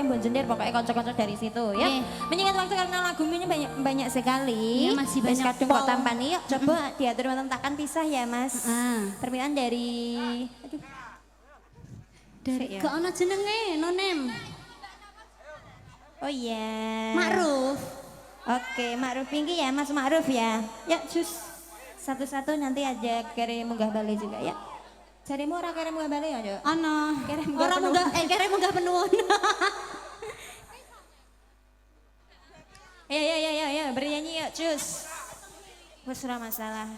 akeh mbok jender pokoknya kocok-kocok dari situ ya. Menyingkat waktu karena lagunya banyak sekali. Ya, masih banyak kadung kok tampani yuk coba diatur wonten takkan pisah ya Mas. Permintaan dari aduh. Dari ke ana jenenge Nonem. Oh iya. Ma'ruf. Oke, Ma'ruf Pinky ya Mas Ma'ruf ya. Ya cus. Satu-satu nanti aja kere munggah balik juga ya. Jarimu ora kere munggah balik ya, Cuk? Ana. Ora munggah munggah penuhun. Ya, bernyanyi yuk, cus. Wes ora masalah.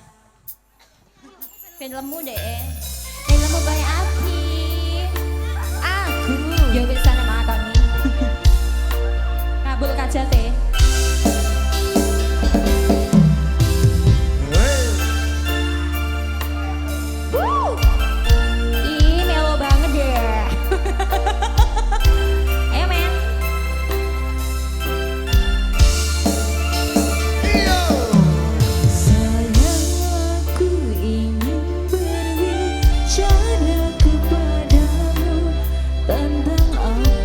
Ben lemu deh. Ben lemu bae api. Aku yo wis sana makoni. Kabul kajate. Tentang apa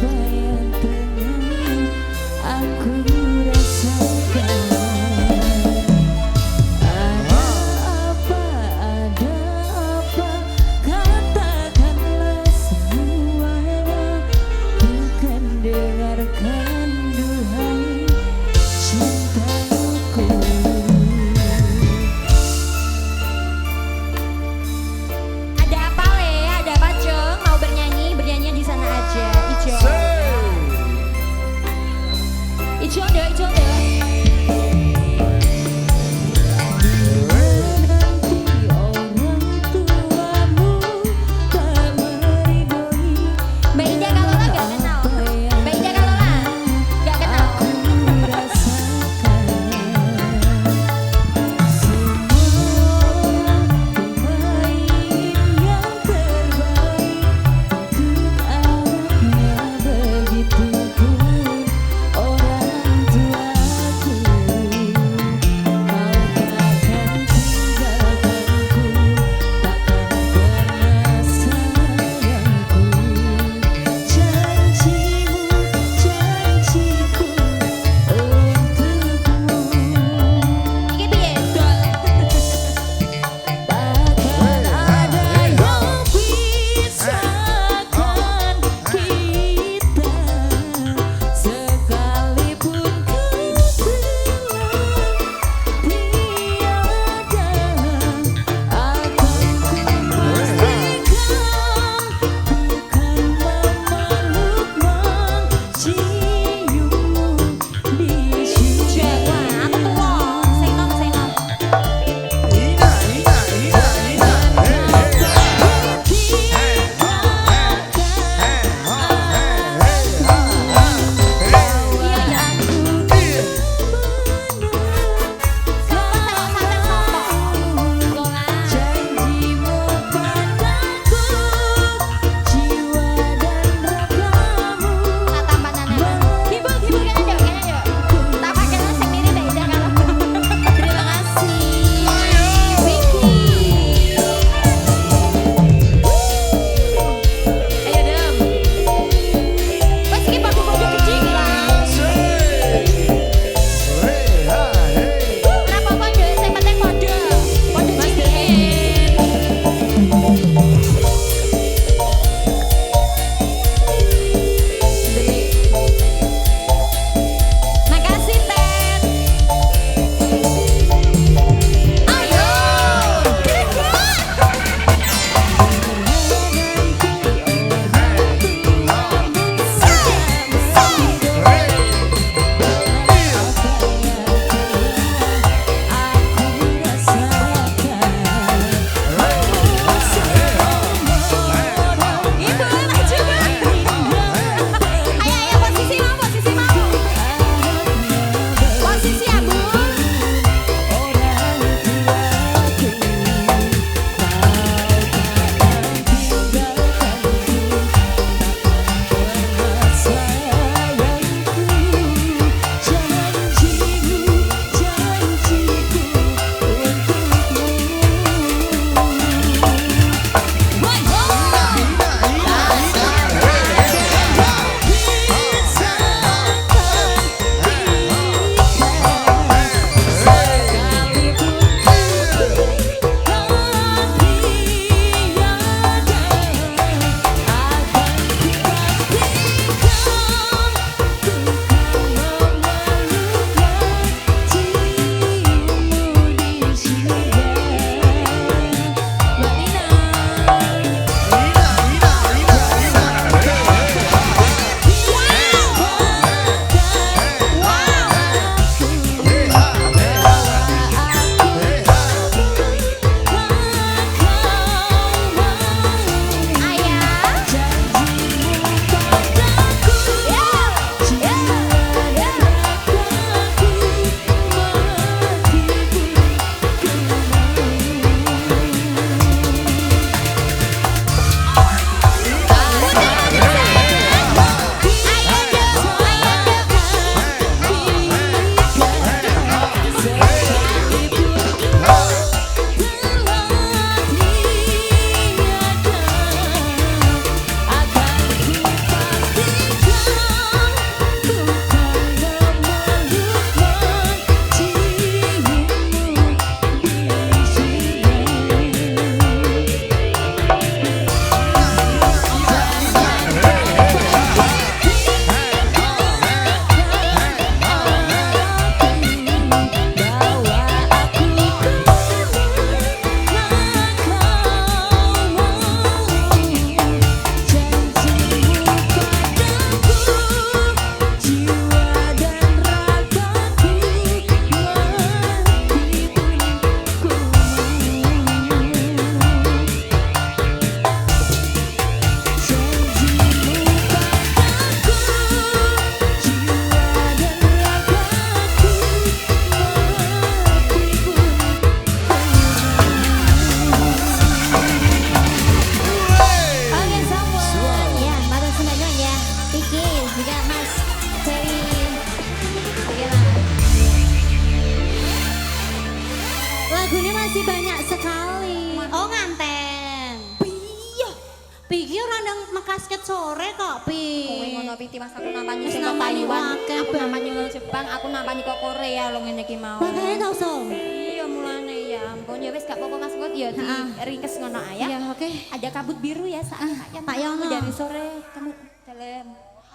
kasket sore kok, Pi. Kowe ngono piti Mas aku nampani Wis sing nampani Taiwan, akeh, aku Ben. nampani ke Jepang, aku nampani ke Korea lho ngene iki mau. Bagaimana tau, Som? Iya mulane ya ampun ya wis gak apa-apa Mas Ngot ya di ringkes ngono ae ya. Ya, oke. Ada kabut biru ya saat Pak Yono. dari sore kamu dalam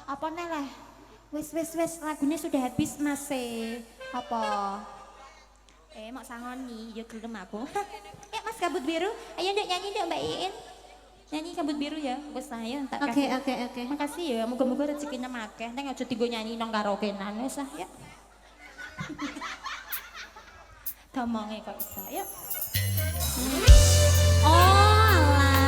apa nih lah wes lagunya sudah habis Mas apa mau sangoni ya gelem aku ya Mas kabut biru ayo ndek nyanyi ndek Mbak Iin nyanyi kabut biru ya wes saya tak Oke, kasih. oke. Makasih ya moga-moga rezekinya akeh nang aja tigo nyanyi nang karaokean wes ah ya Domonge kok bisa ya Oh, alah.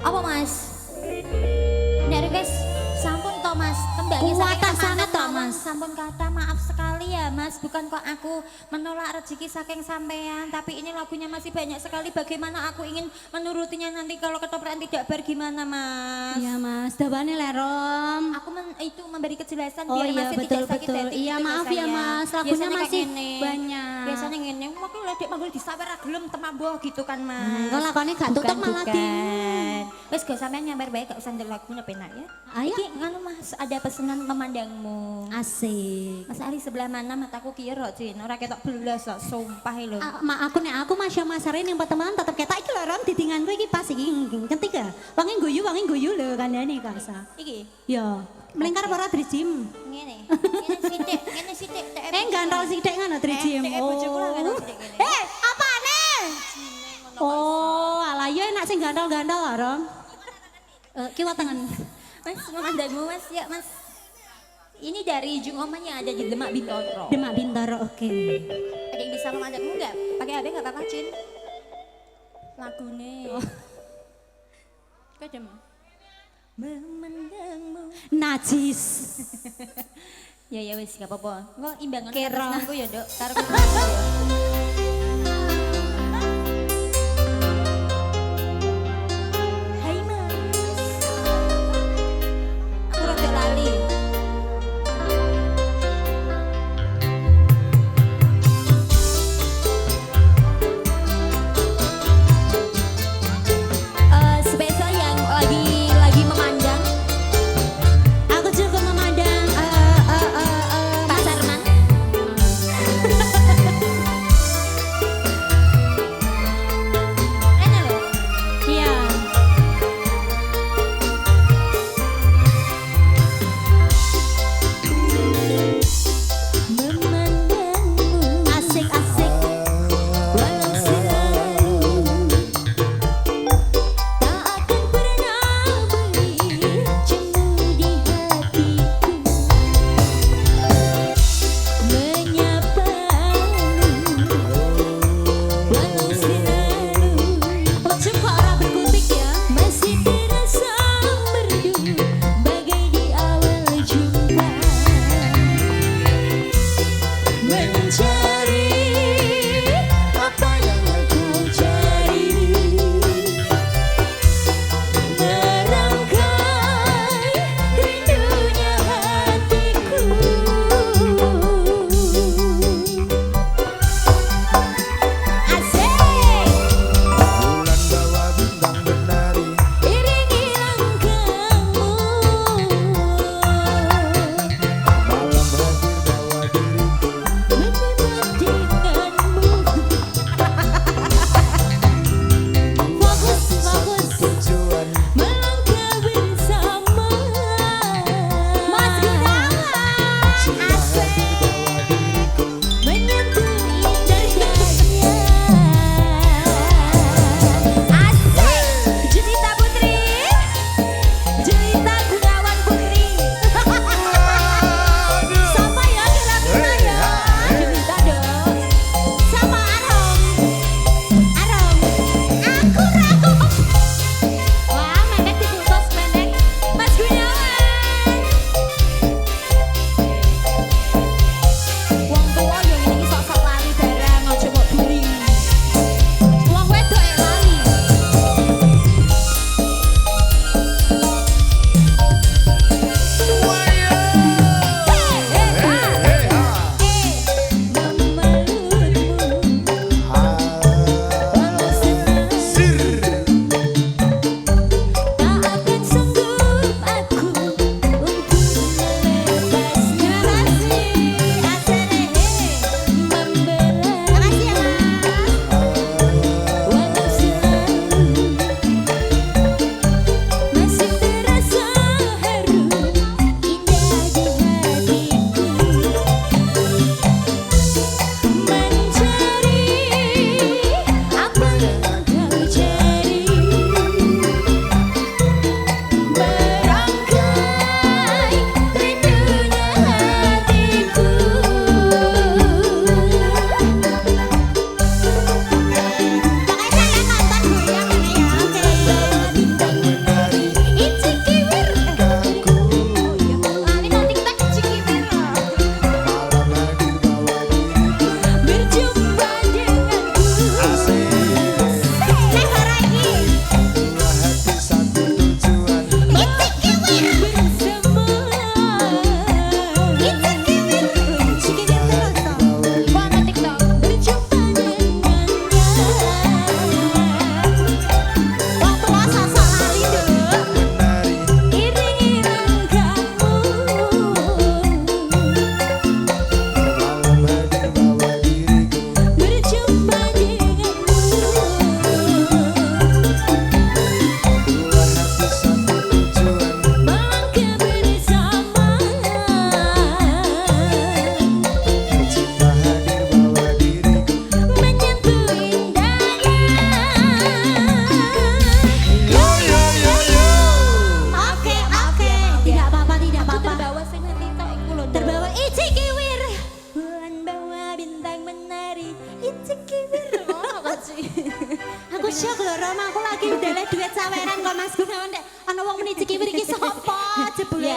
Apa Mas? Nek request sampun toh Mas, tembaknya Kuatah saking sangat toh, teman-teman, Mas. sampun kata maaf sekali ya Mas, bukan kok aku menolak rezeki saking sampean, tapi ini lagunya masih banyak sekali. Bagaimana aku ingin menurutinya nanti kalau ketoprak tidak bar gimana Mas? Iya Mas, dawane lerom. Aku itu memberi kejelasan Oh biar iya, masih betul, tidak sakit betul. hati. Iya, gitu, maaf ya, sayang. Mas. Lagunya Biasanya kayak masih gini. banyak. Biasanya ngene, aku ledek manggul disawer ra gelem temambo gitu kan Mas. Kalau lakonnya gak tutup malah di. bukan. Wes gak sampean nyamber bae gak usah ndelok lagunya penak ya. Ayo. Iki nganu Mas, ada pesanan memandangmu. Asik. Mas Ali sebelah mana mataku kira Cin, ora ketok belas kok, sumpah lho. Aku nek aku Mas Masarin yang pertemanan tetep ketak iki lho Rom didinganku iki pas iki ketiga. Wangi guyu lho kandhane kasa. Iki Ya, melingkar para Drijim. ngene. Ngene sithik, tek. Gantol sithik ngono Drijim. Tek bojoku lah gantol sithik ngene. Apane? Oh, alah ya enak sing gantol-gantol lah, Rom. Kiwa tangan. Mas, memandangmu Mas, ya Mas. Ini dari Jung Oman yang ada di Demak Bintoro. Demak Bintaro, oke. Ada yang bisa memandangmu nggak? Pakai HP nggak apa-apa, Cin? Lagune. Oh. Kadem. Memandangmu. Najis. Ya wis gak apa-apa. Engko imbangan Kero. aku ya, Dok. Karo ketemu ya. Hai Mas. Aku rada lali. Spesial yang lagi memandang Aku juga memandang Pak Sarman.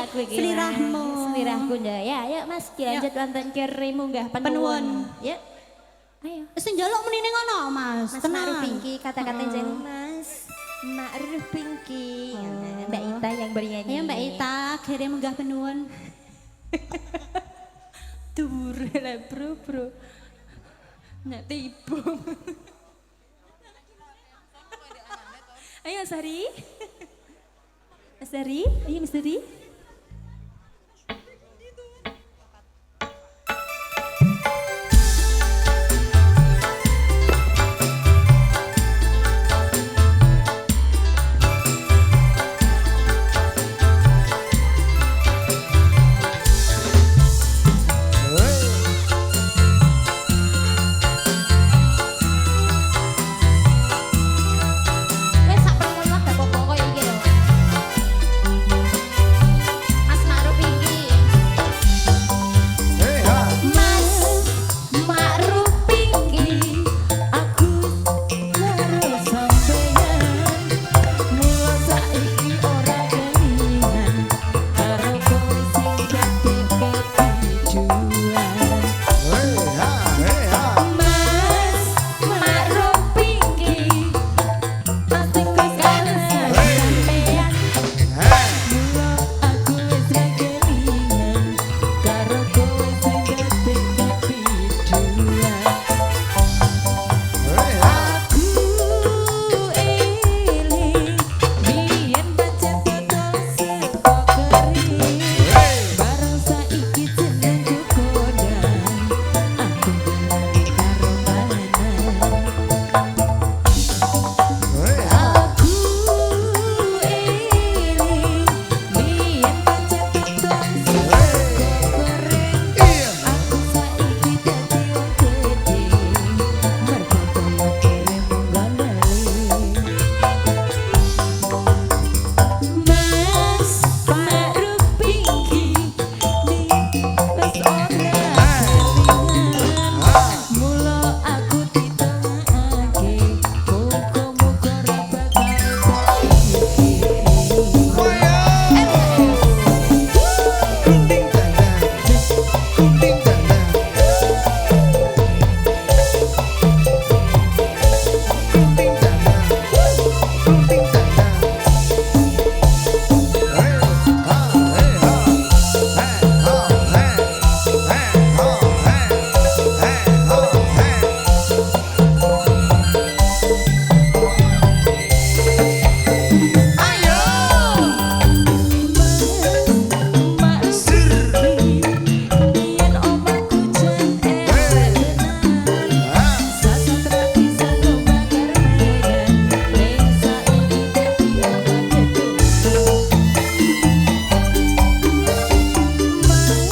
aku iki. Selirahmu. Selirahku ndak. Ya, ayo Mas dilanjut wonten kiri munggah penuwun. Ya. Ayo. Sing njaluk menine ngono, Mas. Mas Tenang. Ma'ruf Pinky kata-kata jangan Mas. Ma'ruf Pinky. Mbak Ita yang bernyanyi. Ayo Mbak Ita, kiri munggah penuwun. Dur lah bro. Nak tipu. Ayo Sari. Mas Sari, ayo Mas Sari. Wes sak perempuan lah gak apa-apa koyo iki lho. Mas Ma'ruf Pinky. Mas Ma'ruf Pinky, aku karo sampeyan. Mula saiki ora kelingan karo kowe sing dadi kepijuan. Mas Ma'ruf Pinky, atiku karo sampeyan. Mula aku wis ra kelingan karo kowe sing dadi kepijuan. Aku eling biyen pancen dodol sego kering. Bareng saiki jenengku kondang, aku lali karo panganan. Aku eling biyen pancen dodol sego kering. Aku saiki dadi wong gedhe, mergo kaya kere munggah lali. Mas Ma'ruf Pinky, wis ora kelingan. Mula aku ditengake, muga-muga ora bakal Biyen omahku jan enak, sasat rapi satu bakar medan, ning saiki dadi omah gedung. Mas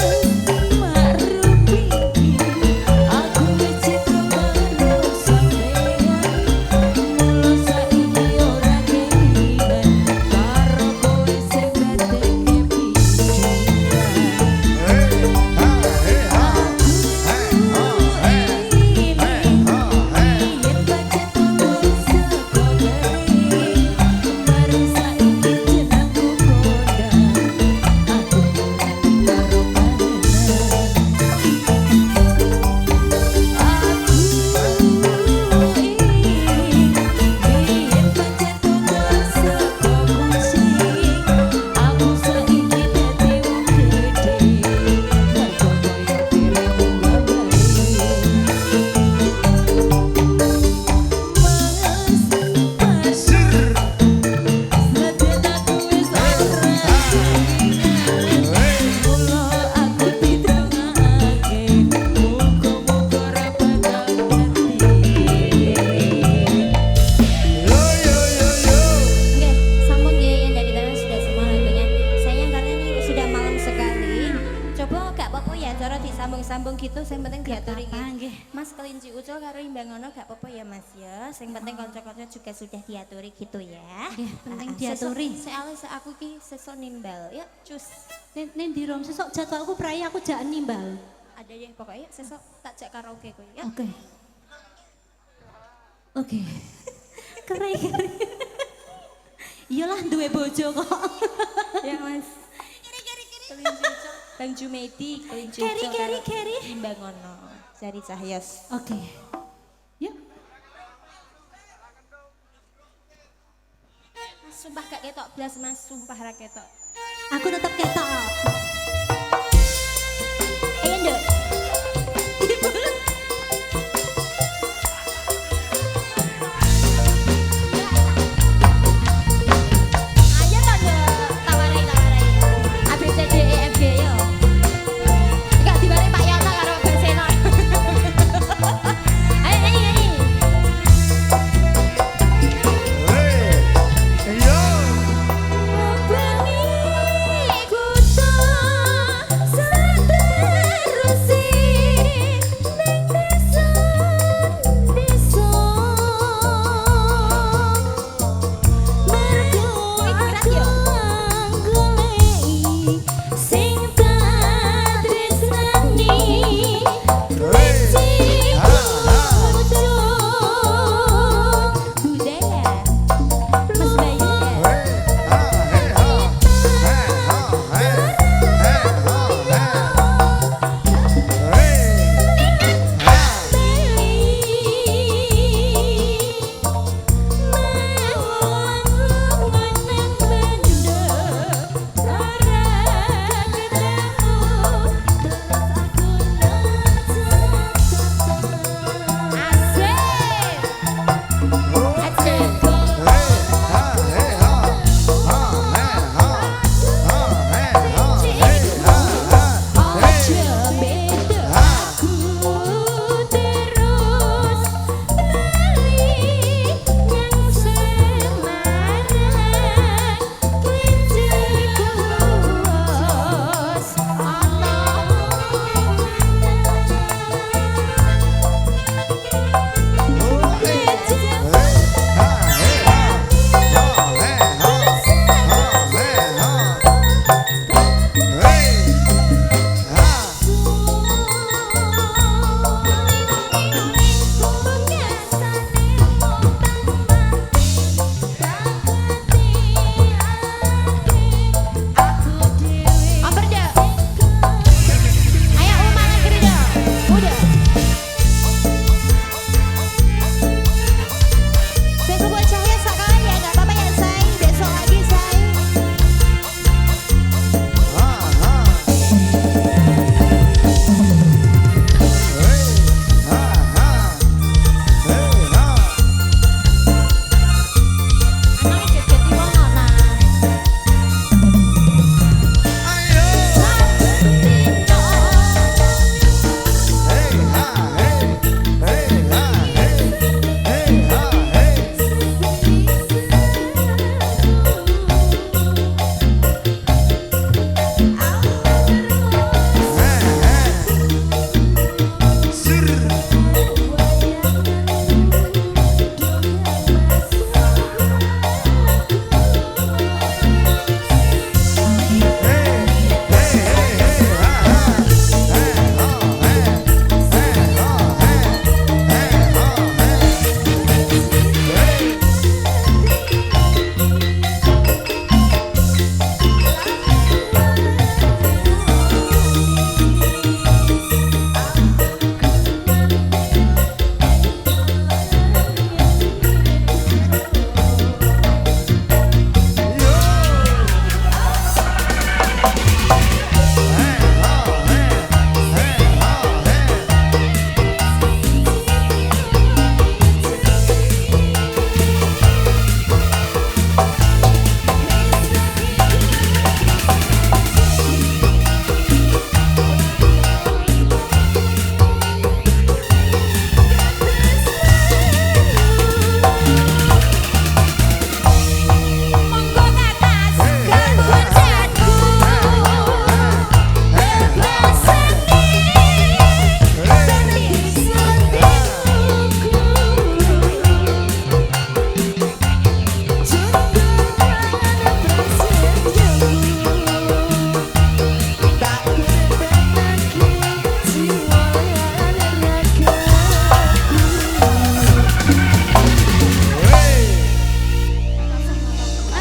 Ma'ruf Pinky, aku wis citra karo sampeyan. Mula saiki ora kelingan karo kowe sing dadi Oke, sambung ya yang dari dalam sudah semua lagunya. Sayang karena ini sudah malam sekali. Coba gak apa-apa ya, cara disambung-sambung gitu. Yang penting diaturi apa-apa, gitu. nggih. Mas kelinci ucul karo imbangono gak apa-apa ya Mas ya. Yang penting konco-konco juga sudah diaturi gitu ya. Nggih, penting diaturi. Soalnya aku ki sesok nimbal. Ya, cus. Nen di rom sesok jadwalku prai aku jak nimbal. Ada ya pokoknya sesok tak jak karaoke kowe ya. Oke. Oke. Keren. Iyalah duwe bojo kok. Ya Mas. Kiri-kiri Bang Jumedi kelincu Keri. Imbang ngono. Sari Cahyos. Oke. Yuk. Sumpah gak ketok blas Mas, sumpah ra ketok. Aku tetap ketok. Ayo nduk. Ayo toh nduk, tawarai. A B C D E F G yo. Gak dibare Pak Yono karo Bang Seno. Ayo nyanyi.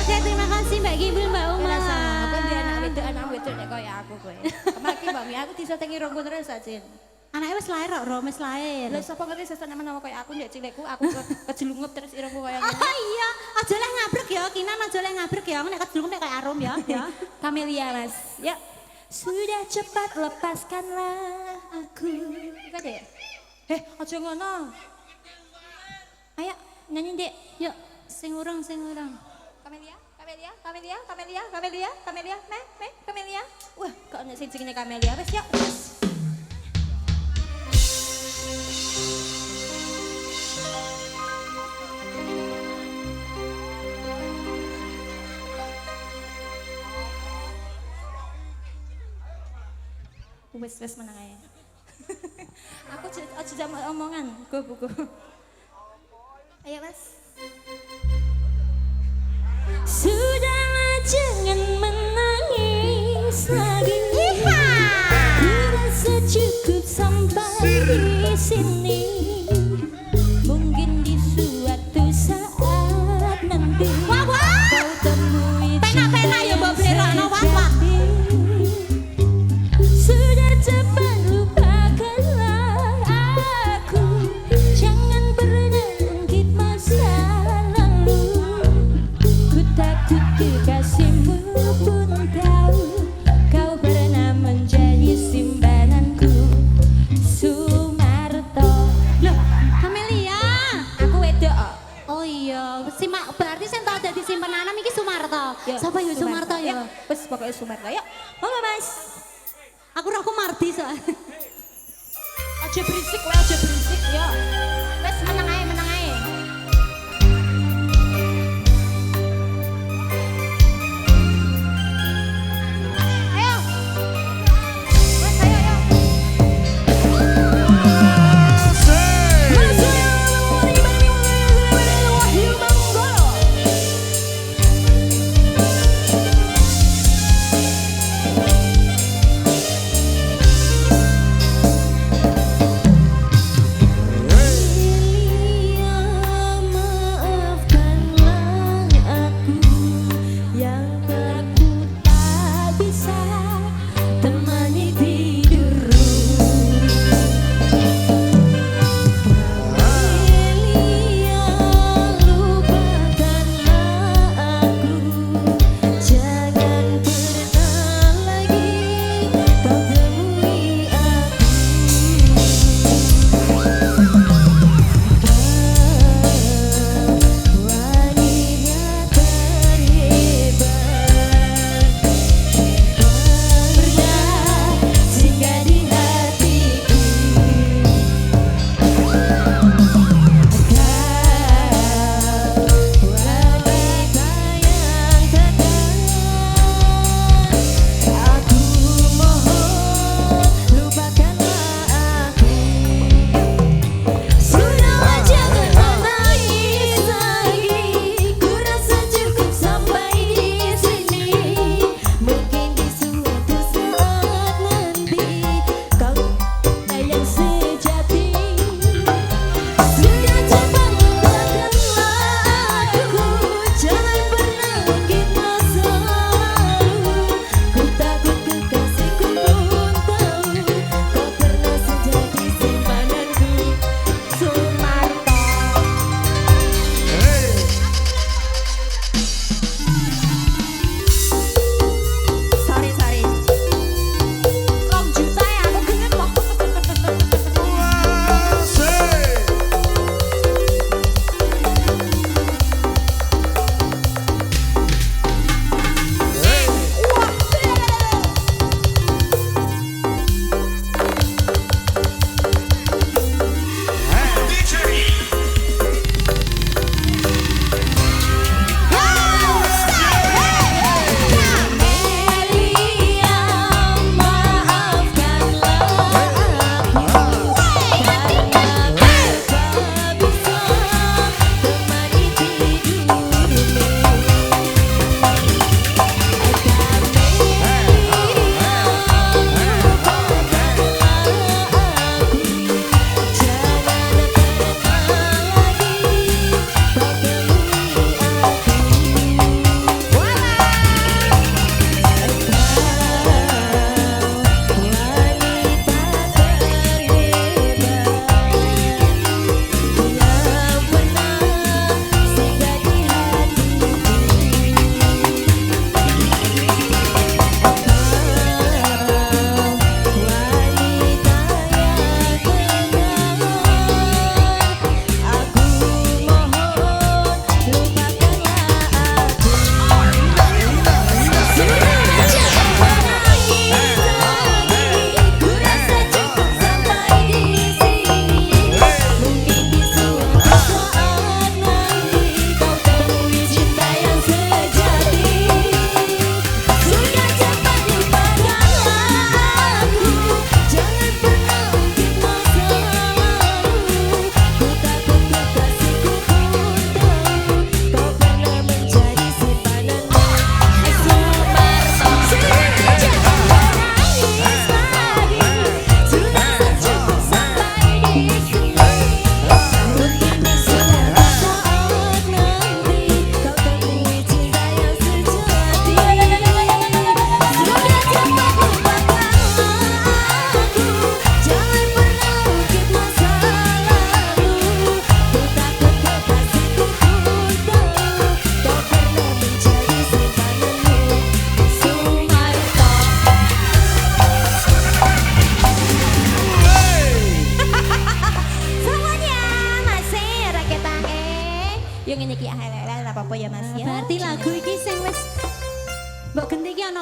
Oke, terima kasih Mbak Gimbul, Mbak Uma. Kira sama, aku dia anak wedok nek koyo aku kowe. Maki Mbak Mi, aku disetengi rongku terus aja. Anaknya wis lahir kok, Rom wis lahir. Lah sapa ngerti sesane menawa koyo aku ndek cilikku aku kejelungup terus irungku koyo ngene. Oh iya, aja leh ngabrek ya, Kinan aja leh ngabrek ya. Nek kedulung nek kayak Arum ya, ya. Kamelia Mas. Ya. Sudah cepat lepaskanlah aku. Iku deh. Aja ngono. Ayo nyanyi Dek. Yuk, sing urang, sing urang. Kamelia, Kamelia. Wah, kok nek sing jenenge Kamelia wis yuk. Wes menang aja. Aku aja jam omongan, buku. Ayo Mas. Sudahlah jangan menangis lagi. Ku rasa cukup sampai di sini. Mungkin di suatu saat nanti kau temui Pena ya mbok blerokno wah. sudah cepat lupakanlah aku. Jangan pernah ungkit masa lalu. Ku takut kekasihmu pun tahu kau pernah menjadi simpananku. Sumarto. Loh, Kamelia. Aku wedok. Oh iya, berarti sing tau dadi simpenanem iki Sumarto. Sapa ya Sumarto ya? Wes pokoknya Sumarto ya. Monggo Mas. Aku Mardi soalnya. Aja berisik ya. Wes menang ae. Ayo. Wes ayo.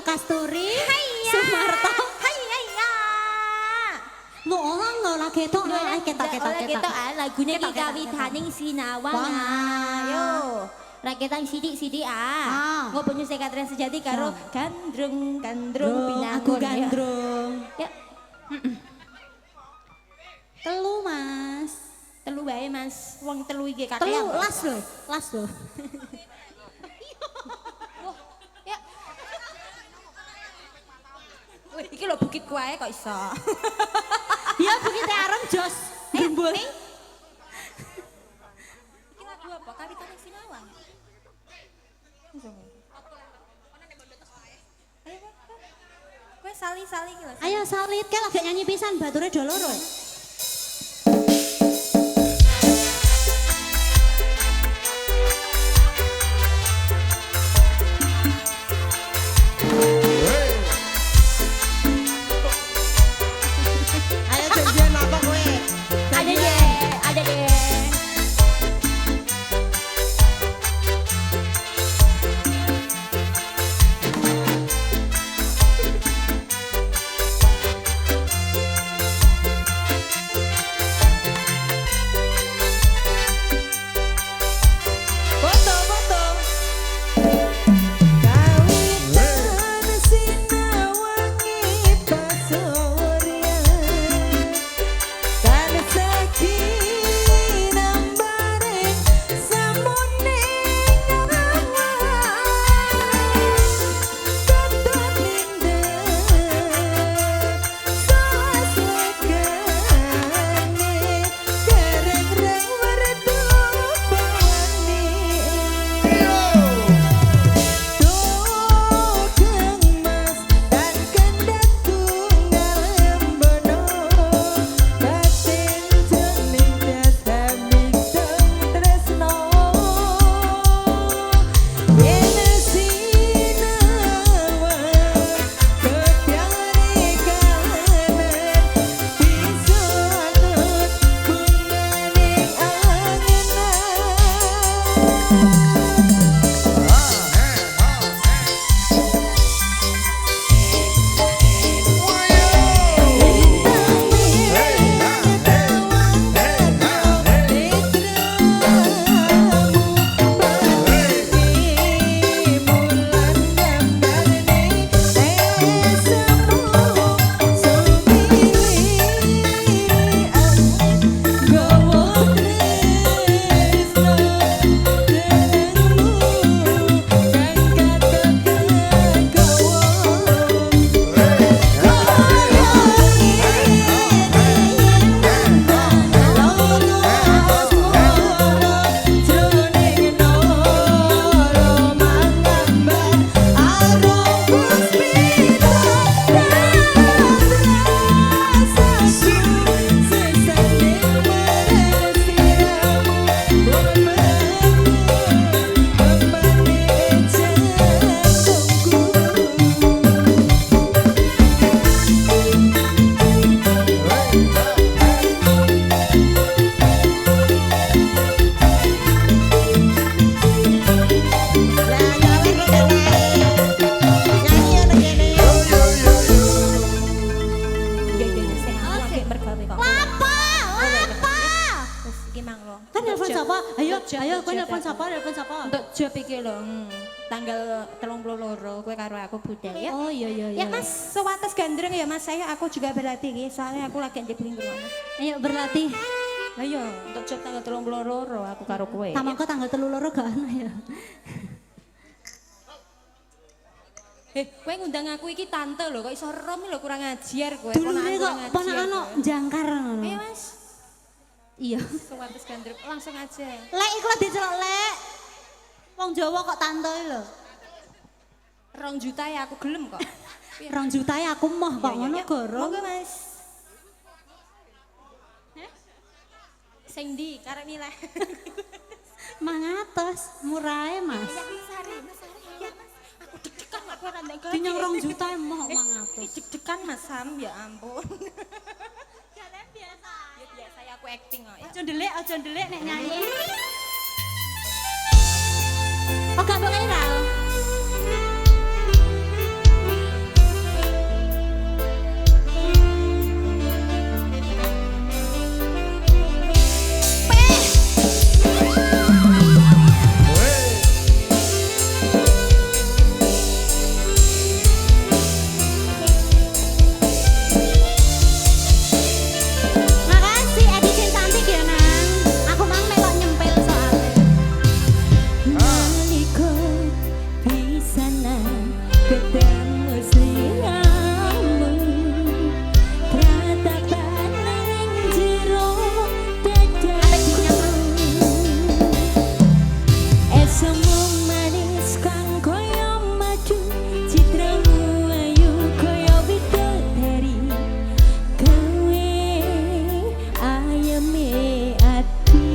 Kasturi, Sumarto. Hayya ya. Lo orang lo lagi ketok lagunya Ketok, iki kawitaning sinawang. Wah. Yo. Raketan sidik-sidik Ngopo nyusek katren sejati karo gandrung Aku pinangun. gandrung. Ya. Telu Mas. Telu wae Mas. Wong telu iki kakean. Telu las lo. Ya. Wih, iki lho bukit kuae kok iso. Ya begitu arem jos. Gembul. Iki lagu apa? Kawitaning sinawang. Ayo, kowe sali-sali iki lho. Ayo salit ke lagi nyanyi pisan bature doloro. Ayo janjian apa kowe? Ada deh. Foto. Kawitan sinawangi pasurya. Kan sakinah bareng samune Ketut lindah sasakane Kereng-reng merdu bawani Tukang mas dan kendat tunggal embono Batin jening dasami tresno Yen sinawang kepiari kanan Bisa anut bunganing Kan nelpon siapa? Ayo kowe nelpon siapa? Untuk job iki lho, tanggal 32 kowe karo aku budal ya. Oh iya. Ya Mas, sewates gandreng ya Mas, saya aku juga berlatih ya, soalnya aku lagi di Blingrong. Ayo berlatih. Ayo, untuk job tanggal 32 aku karo kowe. Tamangko tanggal 32 gak ana ya. Kowe ngundang aku iki tante lho, kok iso rom lho kurang ajar kowe. Dulure kok ponakano jangkar ngono. Ayo Mas. Iya. Sewates gandreng langsung aja. Lek iku lho dicelok lek. Wong Jawa kok tante lho. 2 juta ya aku gelem kok. 2 juta ya aku moh kok ngono goro. Monggo Mas. Sing ndi karep milih. 500 murahe Mas. Sari. Ya Mas. Aku deg-degan aku ora ndek gawe. Dinyang 2 juta moh 500. Deg-degan Mas Sam, ya ampun. Jalan biasa. Ya biasa ya aku acting kok ya. Aja ndelik nek nyanyi. Oh gak bakal viral. ketemu sliramu ratapan ning jero dadaku esomu manis kang koyo madu citramu ayu koyo bidadari kowe ayeme ati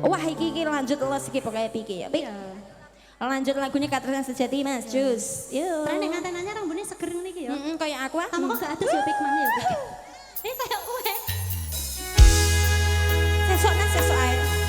Wah iki lanjut les iki pokoknya piki ya. Pik. Lanjut lagunya Katresnan Sejati Mas Jus. Yuk. Karena nganten-nganten rambutnya seger niki ya. Kayak aku ah. Kamu kok gak atus ya Pik mana ya Pik. Kayak kowe. Sesok Mas sesok ae.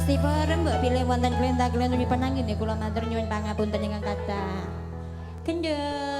pasti bareng mbok pilih wonten klenta-klentuni penangin ya kula matur nyuwun pangapunten ingkang kathah. Gendeng